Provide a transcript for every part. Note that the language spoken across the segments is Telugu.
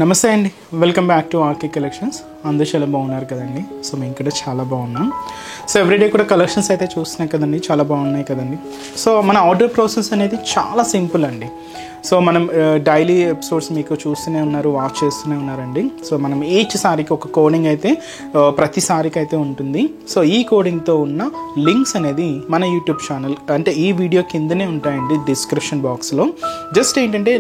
నమస్తే అండి, welcome back to RK collections. అందరూ చాలా బాగున్నారు కదండి. సో మేము ఇక్కడ చాలా బాగున్నాం. సో ఎవ్రీడే కూడా కలెక్షన్స్ అయితే చూస్తున్నాం కదండి, చాలా బాగున్నాయి కదండి. సో మన ఆర్డర్ ప్రాసెస్ అనేది చాలా సింపుల్ అండి. సో మనం డైలీ ఎపిసోడ్స్ మీకు చూస్తూనే ఉన్నారు, వాచ్ చేస్తూనే ఉన్నారండి. సో మనం ఈచ్ సారీకి ఒక కోడింగ్ అయితే ప్రతి సారీకి అయితే ఉంటుంది. సో ఈ కోడింగ్తో ఉన్న లింక్స్ అనేది మన యూట్యూబ్ ఛానల్ అంటే ఈ వీడియో కిందనే ఉంటాయండి డిస్క్రిప్షన్ బాక్స్లో. జస్ట్ ఏంటంటే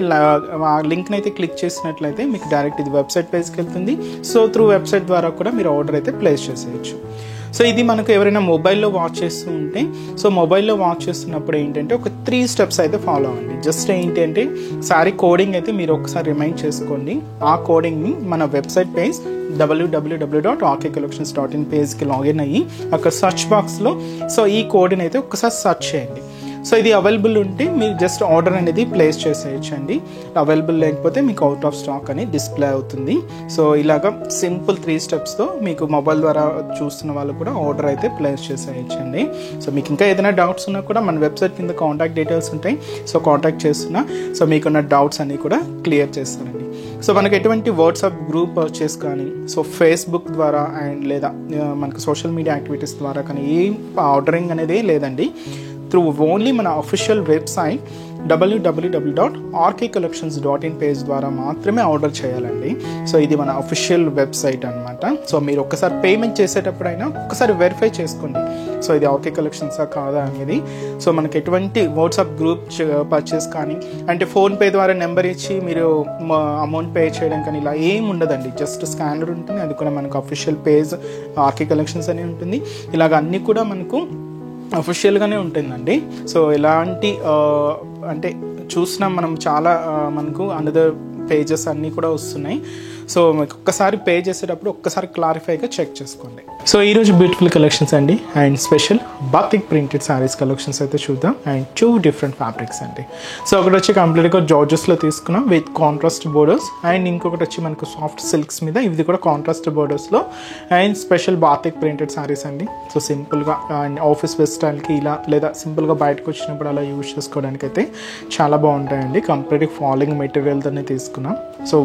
ఆ లింక్ని అయితే క్లిక్ చేసినట్లయితే మీకు డైరెక్ట్ ఇది వెబ్సైట్ పేజ్కి వెళ్తుంది. సో త్రూ వెబ్సైట్ ద్వారా కూడా మీరు ఆర్డర్ అయితే ప్లేస్ చేసేయచ్చు. సో ఇది మనకు ఎవరైనా మొబైల్లో వాచ్ చేస్తూ ఉంటే, సో మొబైల్లో వాచ్ చేస్తున్నప్పుడు ఏంటంటే ఒక 3 స్టెప్స్ అయితే ఫాలో అవ్వండి. జస్ట్ ఏంటంటే సారీ కోడింగ్ అయితే మీరు ఒకసారి రిమైండ్ చేసుకోండి. ఆ కోడింగ్ని మన వెబ్సైట్ పేజ్ www.rkcollections.in పేజ్కి లాగిన్ అయ్యి అక్కడ సర్చ్ బాక్స్లో సో ఈ కోడ్ని అయితే ఒకసారి సర్చ్ చేయండి. సో ఇది అవైలబుల్ ఉంటే మీరు జస్ట్ ఆర్డర్ అనేది ప్లేస్ చేసేయచ్చండి. అవైలబుల్ లేకపోతే మీకు అవుట్ ఆఫ్ స్టాక్ అని డిస్ప్లే అవుతుంది. సో ఇలాగ సింపుల్ 3 స్టెప్స్తో మీకు మొబైల్ ద్వారా చూస్తున్న వాళ్ళు కూడా ఆర్డర్ అయితే ప్లేస్ చేసేయచ్చండి. సో మీకు ఇంకా ఏదైనా డౌట్స్ ఉన్నా కూడా మన వెబ్సైట్ కింద కాంటాక్ట్ డీటెయిల్స్ ఉంటాయి. సో కాంటాక్ట్ చేస్తున్నా సో మీకున్న డౌట్స్ అన్నీ కూడా క్లియర్ చేస్తారండి. సో మనకు ఎటువంటి వాట్సాప్ గ్రూప్ పర్చేస్ కానీ, సో ఫేస్బుక్ ద్వారా అండ్ లేదా మనకు సోషల్ మీడియా యాక్టివిటీస్ ద్వారా కానీ ఏం ఆర్డరింగ్ అనేది లేదండి. త్రూ ఓన్లీ మన అఫీషియల్ వెబ్సైట్ www.rkcollections.in పేజ్ ద్వారా మాత్రమే ఆర్డర్ చేయాలండి. సో ఇది మన అఫీషియల్ వెబ్సైట్ అనమాట. సో మీరు ఒక్కసారి పేమెంట్ చేసేటప్పుడైనా ఒక్కసారి వెరిఫై చేసుకోండి, సో ఇది ఆర్కే కలెక్షన్సా కాదా అనేది. సో మనకి ఎటువంటి వాట్సాప్ గ్రూప్ పర్చేస్ కానీ అంటే ఫోన్పే ద్వారా నెంబర్ ఇచ్చి మీరు అమౌంట్ పే చేయడం కానీ ఇలా ఏం ఉండదండి. జస్ట్ స్కానర్ ఉంటుంది, అది కూడా మనకు అఫీషియల్ పేజ్ ఆర్కే కలెక్షన్స్ అని ఉంటుంది. ఇలాగ అన్నీ కూడా మనకు అఫీషియల్గానే ఉంటుందండి. సో ఎలాంటి అంటే చూసినాం మనం చాలా మనకు అనదర్ పేజెస్ అన్నీ కూడా వస్తున్నాయి. సో మీకు ఒక్కసారి పే చేసేటప్పుడు ఒక్కసారి క్లారిఫైగా చెక్ చేసుకోండి. సో ఈరోజు బ్యూటిఫుల్ కలెక్షన్స్ అండి and special batik printed saris collections అయితే చూద్దాం. అండ్ 2 డిఫరెంట్ ఫ్యాబ్రిక్స్ అండి. సో ఒకటి వచ్చి కంప్లీట్గా జార్జెస్లో తీసుకున్నాం విత్ కాంట్రాస్ట్ బోర్డర్స్, అండ్ ఇంకొకటి వచ్చి మనకు సాఫ్ట్ సిల్క్స్ మీద ఇది కూడా కాంట్రాస్ట్ బోర్డర్స్లో and special batik printed saris అండి. సో సింపుల్గా అండ్ ఆఫీస్ వేర్ స్టైల్కి ఇలా లేదా సింపుల్గా బయటకు వచ్చినప్పుడు అలా యూజ్ చేసుకోవడానికి అయితే చాలా బాగుంటాయండి. కంప్లీట్గా ఫాలింగ్ మెటీరియల్తోనే తీసుకున్నాం. సో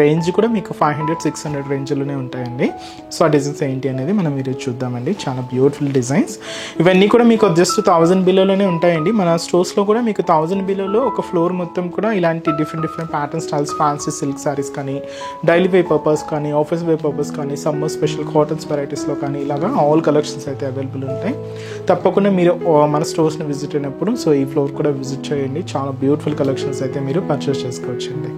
రేంజ్ కూడా మీకు 500-600 రేంజ్లోనే ఉంటాయండి. సో ఆ డిజైన్స్ ఏంటి అనేది మనం ఈరోజు చూద్దామండి. చాలా బ్యూటిఫుల్ డిజైన్స్. ఇవన్నీ కూడా మీకు జస్ట్ 1000 బిలోలోనే ఉంటాయండి. మన స్టోర్స్లో కూడా మీకు 1000 బిలోలో ఒక ఫ్లోర్ మొత్తం కూడా ఇలాంటి different pattern styles, fancy silk saris కానీ, డైలీ వే పర్పస్ కానీ, ఆఫీస్ వే పర్పస్ కానీ, సమ్మర్ స్పెషల్ కాటన్స్ వెరైటీస్లో కానీ ఇలాగా ఆల్ కలెక్షన్స్ అయితే అవైలబుల్ ఉంటాయి. తప్పకుండా మీరు మన స్టోర్స్ని విజిట్ అయినప్పుడు సో ఈ ఫ్లోర్ కూడా విజిట్ చేయండి. చాలా బ్యూటిఫుల్ కలెక్షన్స్ అయితే మీరు పర్చేస్ చేసుకోవచ్చండి.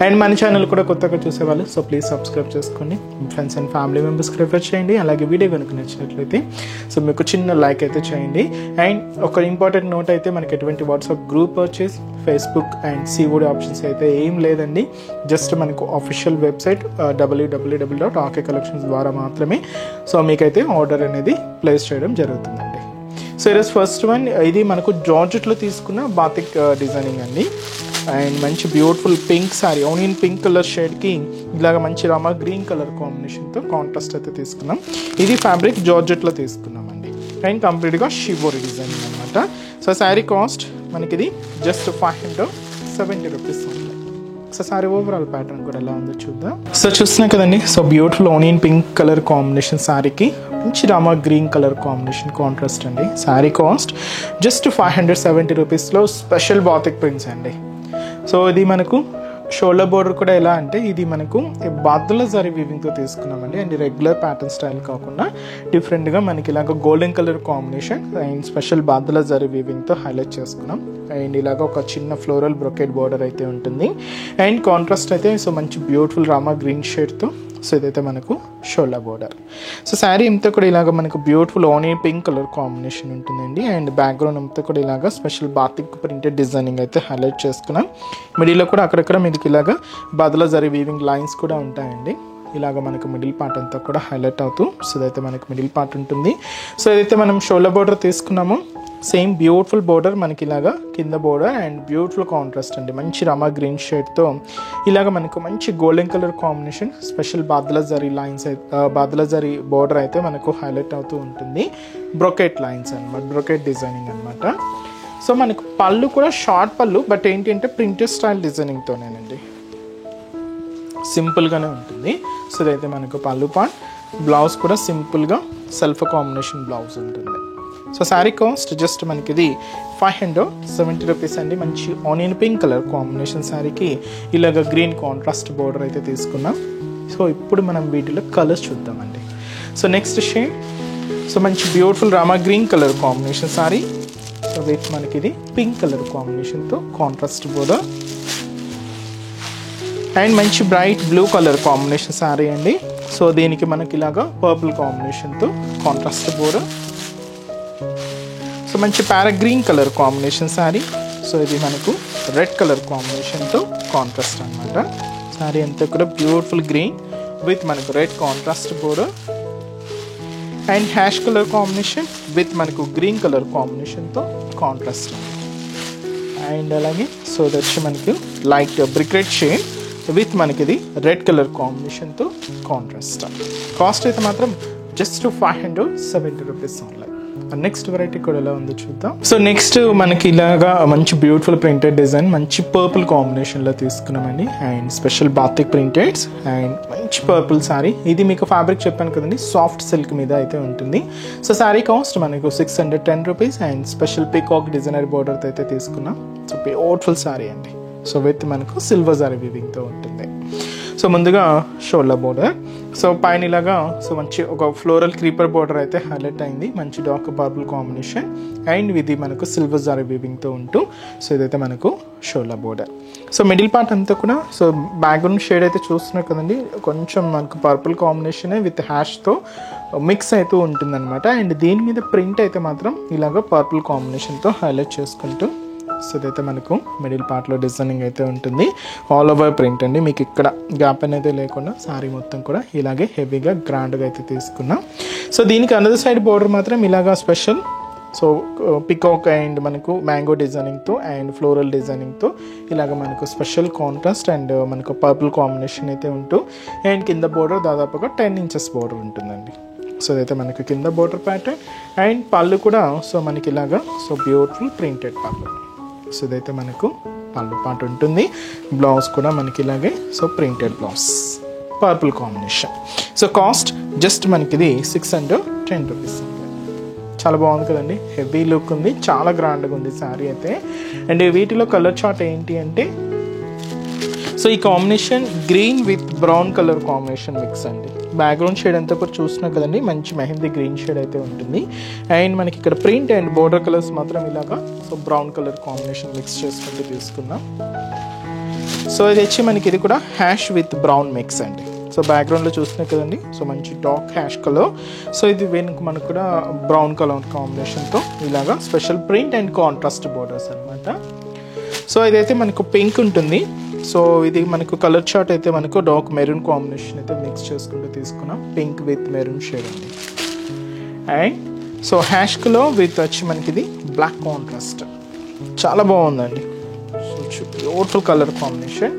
అండ్ మన ఛానల్ కూడా కొత్తగా చూసేవాళ్ళు సో ప్లీజ్ సబ్స్క్రైబ్ చేసుకోండి. ఫ్రెండ్స్ అండ్ ఫ్యామిలీ మెంబర్స్కి రిఫర్ చేయండి. అలాగే వీడియో కనుక నచ్చినట్లయితే సో మీకు చిన్న లైక్ అయితే చేయండి. అండ్ ఒక ఇంపార్టెంట్ నోట్ అయితే మనకి ఎటువంటి WhatsApp group purchase, Facebook and COD options అయితే ఏం లేదండి. జస్ట్ మనకు అఫీషియల్ వెబ్సైట్ www.rkcollections ద్వారా మాత్రమే సో మీకైతే ఆర్డర్ అనేది ప్లేస్ చేయడం జరుగుతుందండి. సో ఈరోజు ఫస్ట్ వన్ ఇది మనకు జార్జెట్లో తీసుకున్న బాతిక్ డిజైనింగ్ అండి. అండ్ మంచి beautiful pink sari, onion pink colour షేడ్కి ఇలాగ మంచి రామా గ్రీన్ కలర్ కాంబినేషన్తో కాంట్రాస్ట్ అయితే తీసుకున్నాం. ఇది ఫ్యాబ్రిక్ జార్జెట్లో తీసుకున్నామండి. అండ్ కంప్లీట్గా షిబోరి డిజైనింగ్ అనమాట. సో శారీ కాస్ట్ మనకి ఇది జస్ట్ 570 రూపీస్ ఉంది. సో సారీ ఓవరాల్ ప్యాటర్న్ కూడా ఎలా ఉందో చూద్దాం. సో చూస్తున్నాం కదండి. So beautiful onion pink colour combination శారీకి మంచి Rama green colour combination contrast అండి. శారీ కాస్ట్ జస్ట్ 570 రూపీస్లో స్పెషల్ బాతిక్ ప్రింట్స్ అండి. సో ఇది మనకు షోల్డర్ బోర్డర్ కూడా ఎలా అంటే ఇది మనకు బాద్దుల జరీ వీవింగ్తో తీసుకున్నామండి. అండ్ రెగ్యులర్ ప్యాటర్న్ స్టైల్ కాకుండా డిఫరెంట్గా మనకి ఇలాగ golden colour combination and special బాద్దుల జరీ వీవింగ్తో హైలైట్ చేసుకున్నాం. అండ్ ఇలాగ ఒక చిన్న ఫ్లోరల్ బ్రొకెట్ బోర్డర్ అయితే ఉంటుంది. అండ్ కాంట్రాస్ట్ అయితే సో మంచి బ్యూటిఫుల్ రామా గ్రీన్ షేడ్తో సో ఇదైతే మనకు షోల్డర్ బోర్డర్. సో శారీ అంతా కూడా ఇలాగ మనకు beautiful onion pink colour combination ఉంటుందండి. అండ్ బ్యాక్గ్రౌండ్ అంతా కూడా ఇలాగ స్పెషల్ బాతిక్ ప్రింటెడ్ డిజైనింగ్ అయితే హైలైట్ చేసుకున్నాం. మిడిల్లో కూడా అక్కడక్కడ మీకు ఇలాగ బదుల జరీ వీవింగ్ లైన్స్ కూడా ఉంటాయండి. ఇలాగ మనకు మిడిల్ పార్ట్ అంతా కూడా హైలైట్ అవుతూ సో ఇదైతే మనకు మిడిల్ పార్ట్ ఉంటుంది. సో ఏదైతే మనం షోల్డర్ బోర్డర్ తీసుకున్నామో సేమ్ బ్యూటిఫుల్ బోర్డర్ మనకి ఇలాగా కింద బోర్డర్ అండ్ బ్యూటిఫుల్ కాంట్రాస్ట్ అండి. మంచి రమా గ్రీన్ షేడ్తో ఇలాగ మనకు మంచి golden colour combination special badla zari lines badla zari border అయితే మనకు హైలైట్ అవుతూ ఉంటుంది. బ్రొకెట్ లైన్స్ అనమాట, బ్రొకెట్ డిజైనింగ్ అనమాట. సో మనకు పళ్ళు కూడా షార్ట్ పళ్ళు, బట్ ఏంటంటే ప్రింటెడ్ స్టైల్ డిజైనింగ్తోనేనండి. సింపుల్గానే ఉంటుంది. సో ఇదైతే మనకు పళ్ళు పార్ట్. బ్లౌజ్ కూడా సింపుల్గా సెల్ఫ్ కాంబినేషన్ బ్లౌజ్ ఉంటుంది. సో శారీ కాస్ట్ జస్ట్ మనకి ఇది 570 రూపీస్ అండి. మంచి ఆనియన్ పింక్ కలర్ కాంబినేషన్ శారీకి ఇలాగ గ్రీన్ కాంట్రాస్ట్ బోర్డర్ అయితే తీసుకున్నాం. సో ఇప్పుడు మనం వీటిలో కలర్స్ చూద్దామండి. సో నెక్స్ట్ షేడ్, సో మంచి beautiful Rama green colour combination sari. So with మనకి ఇది పింక్ కలర్ కాంబినేషన్తో కాంట్రాస్ట్ బోర్డర్. అండ్ మంచి bright blue colour combination sari అండి. సో దీనికి మనకి ఇలాగా పర్పుల్ కాంబినేషన్తో కాంట్రాస్ట్ బోర్డర్. సో మంచి para green colour combination sari. So ఇది మనకు రెడ్ కలర్ కాంబినేషన్తో కాంట్రాస్ట్ అనమాట. శారీ అంతా కూడా బ్యూటిఫుల్ గ్రీన్ విత్ మనకు red contrast border. And ash colour combination with మనకు గ్రీన్ కలర్ కాంబినేషన్తో కాంట్రాస్ట్. అండ్ అలాగే సో ఇది వచ్చి మనకి light brick red shade with మనకి ఇది రెడ్ కలర్ కాంబినేషన్తో కాంట్రాస్ట్. కాస్ట్ అయితే మాత్రం just 570 rupees online. Next variety కూడా ఎలా ఉందో చూద్దాం. సో నెక్స్ట్ మనకి ఇలాగా మంచి బ్యూటిఫుల్ ప్రింటెడ్ డిజైన్ మంచి పర్పుల్ కాంబినేషన్లో తీసుకున్నామండి. అండ్ స్పెషల్ బాతిక్ ప్రింటెడ్స్ అండ్ మంచి పర్పుల్ శారీ. ఇది మీకు ఫ్యాబ్రిక్ చెప్పాను కదండి, సాఫ్ట్ సిల్క్ మీద అయితే ఉంటుంది. సో శారీ కాస్ట్ మనకు 610 rupees. And special peacock designer బోర్డర్తో అయితే తీసుకున్నాం. సో బ్యూటిఫుల్ శారీ అండి. సో విత్ మనకు సిల్వర్ జరీ వీవింగ్తో ఉంటుంది. సో ముందుగా షోల్డర్ బోర్డర్. సో పైన ఇలాగా సో మంచి ఒక ఫ్లోరల్ క్రీపర్ బోర్డర్ అయితే హైలైట్ అయింది. మంచి డార్క్ పర్పుల్ కాంబినేషన్ అండ్ ఇది మనకు సిల్వర్ జరీ వీవింగ్తో ఉంటూ సో ఇదైతే మనకు shoulder border. So middle part అంతా కూడా సో బ్యాక్గ్రౌండ్ షేడ్ అయితే చూస్తున్నారు కదండి, కొంచెం మనకు పర్పుల్ కాంబినేషన్ విత్ హ్యాష్తో మిక్స్ అవుతూ ఉంటుందన్నమాట. అండ్ దీని మీద ప్రింట్ అయితే మాత్రం ఇలాగ పర్పుల్ కాంబినేషన్తో హైలైట్ చేసుకుంటూ సో ఇదైతే మనకు మిడిల్ పార్ట్లో డిజైనింగ్ అయితే ఉంటుంది. ఆల్ ఓవర్ ప్రింట్ అండి, మీకు ఇక్కడ గ్యాప్ అనేది లేకుండా శారీ మొత్తం కూడా ఇలాగే హెవీగా గ్రాండ్గా అయితే తీసుకున్నాం. సో దీనికి అనదర్ సైడ్ బోర్డర్ మాత్రం ఇలాగా స్పెషల్ సో పికాక్ అండ్ మనకు మ్యాంగో డిజైనింగ్తో అండ్ ఫ్లోరల్ డిజైనింగ్తో ఇలాగ మనకు స్పెషల్ కాంట్రాస్ట్ అండ్ మనకు పర్పుల్ కాంబినేషన్ అయితే ఉంటూ అండ్ కింద బోర్డర్ దాదాపుగా 10 ఇంచెస్ బోర్డర్ ఉంటుందండి. సో ఇదైతే మనకు కింద బోర్డర్ ప్యాటర్న్ అండ్ పళ్ళు కూడా సో మనకి ఇలాగా సో బ్యూటిఫుల్ ప్రింటెడ్ పళ్ళు. సో ఇదైతే మనకు పళ్ళు పార్ట్ ఉంటుంది. బ్లౌజ్ కూడా మనకి ఇలాగే so printed blouse purple combination. So cost just మనకి ఇది 610 రూపీస్. చాలా బాగుంది కదండి, హెవీ లుక్ ఉంది, చాలా గ్రాండ్గా ఉంది శారీ అయితే. అండ్ వీటిలో కలర్ చార్ట్ ఏంటి అంటే సో ఈ combination green with brown colour combination mix అండి. బ్యాక్గ్రౌండ్ షేడ్ అంతా కూడా చూస్తున్నాం కదండి, మంచి మెహందీ గ్రీన్ షేడ్ అయితే ఉంటుంది. అండ్ మనకి ఇక్కడ ప్రింట్ అండ్ బోర్డర్ కలర్స్ మాత్రం ఇలాగా so brown colour combination mix చేసుకుంటూ తీసుకున్నాం. సో ఇది వచ్చి మనకి ఇది కూడా హ్యాష్ విత్ బ్రౌన్ మిక్స్ అండి. సో బ్యాక్గ్రౌండ్లో చూస్తున్నాం కదండి, సో మంచి డార్క్ హ్యాష్ కలర్. సో ఇది వెనుక మనకు కూడా బ్రౌన్ కలర్ కాంబినేషన్తో ఇలాగా special print and contrast borders అనమాట. సో ఇదైతే మనకు పింక్ ఉంటుంది. సో ఇది మనకు కలర్ చార్ట్ అయితే మనకు డార్క్ మెరూన్ కాంబినేషన్ అయితే మిక్స్ చేసుకుంటూ తీసుకున్నాం. పింక్ విత్ మెరూన్ షేడ్ అండి. And so ash colour with వచ్చి మనకి ఇది బ్లాక్ కాంట్రాస్ట్, చాలా బాగుందండి. So beautiful colour combination.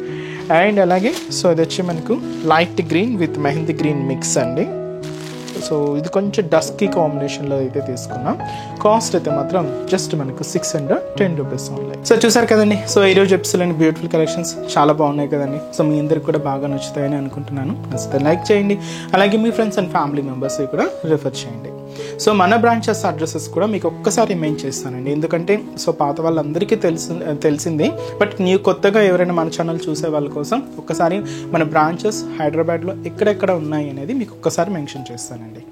And అలాగే సో ఇది వచ్చి మనకు light green with mehndi green mix అండి. సో ఇది కొంచెం డస్కీ కాంబినేషన్లో అయితే తీసుకున్నాం. కాస్ట్ అయితే మాత్రం జస్ట్ మనకు 610 రూపీస్ ఆన్లైన్. సో చూసారు కదండి, సో ఈరోజు ఎపిసోడ్లోని బ్యూటిఫుల్ కలెక్షన్స్ చాలా బాగున్నాయి కదండి. సో మీ అందరికి కూడా బాగా నచ్చుతాయని అనుకుంటున్నాను. నచ్చితే లైక్ చేయండి, అలాగే మీ ఫ్రెండ్స్ అండ్ ఫ్యామిలీ మెంబర్స్ కూడా రిఫర్ చేయండి. సో మన బ్రాంచెస్ అడ్రసెస్ కూడా మీకు ఒక్కసారి మెయిన్ చేస్తానండి, ఎందుకంటే సో పాత వాళ్ళందరికీ తెలిసింది, బట్ కొత్తగా ఎవరైనా మన ఛానల్ చూసే వాళ్ళ కోసం ఒక్కసారి మన బ్రాంచెస్ హైదరాబాద్లో ఎక్కడెక్కడ ఉన్నాయి అనేది మీకు ఒక్కసారి మెన్షన్ చేస్తానండి.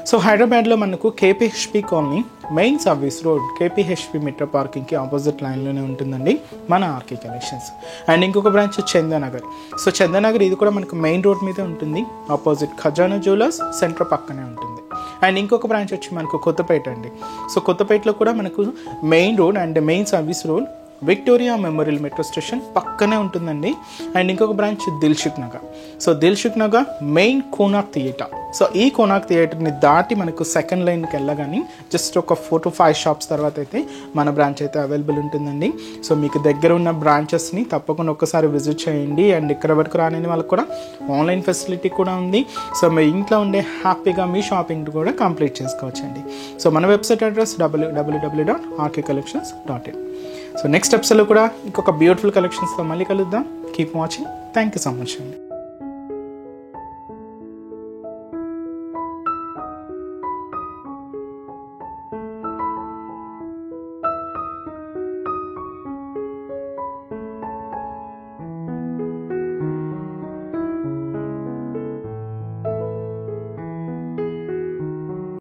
సో హైదరాబాద్లో మనకు KPHB colony main service road KPHB metro పార్కింగ్కి ఆపోజిట్ లైన్లోనే ఉంటుందండి మన ఆర్కే కలెక్షన్స్. అండ్ ఇంకొక బ్రాంచ్ చందానగర్. సో చందానగర్ ఇది కూడా మనకు మెయిన్ రోడ్ మీద ఉంటుంది, ఆపోజిట్ ఖజానా జ్యువెలర్స్ సెంటర్ పక్కనే ఉంటుంది. అండ్ ఇంకొక బ్రాంచ్ వచ్చి మనకు కొత్తపేట అండి. సో కొత్తపేటలో కూడా మనకు main road and main service road Victoria memorial metro station పక్కనే ఉంటుందండి. అండ్ ఇంకొక branch Dilsukh Nagar. So Dilsukh Nagar main Konark theatre. So ఈ కోనాక్ థియేటర్ని దాటి మనకు సెకండ్ లైన్కి వెళ్ళగానే జస్ట్ ఒక 4 to 5 షాప్స్ తర్వాత అయితే మన బ్రాంచ్ అయితే అవైలబుల్ ఉంటుందండి. సో మీకు దగ్గర ఉన్న బ్రాంచెస్ని తప్పకుండా ఒక్కసారి విజిట్ చేయండి. అండ్ ఇక్కడ వరకు రాని వాళ్ళకి కూడా ఆన్లైన్ ఫెసిలిటీ కూడా ఉంది. సో మీ ఇంట్లో ఉండే హ్యాపీగా మీ షాపింగ్ కూడా కంప్లీట్ చేసుకోవచ్చండి. సో మన website address www.rkcollections.in. So next ఎపిసోడ్లో కూడా ఇంకొక బ్యూటిఫుల్ కలెక్షన్స్తో మళ్ళీ కలుద్దాం. Keep watching. Thank you so much అండి.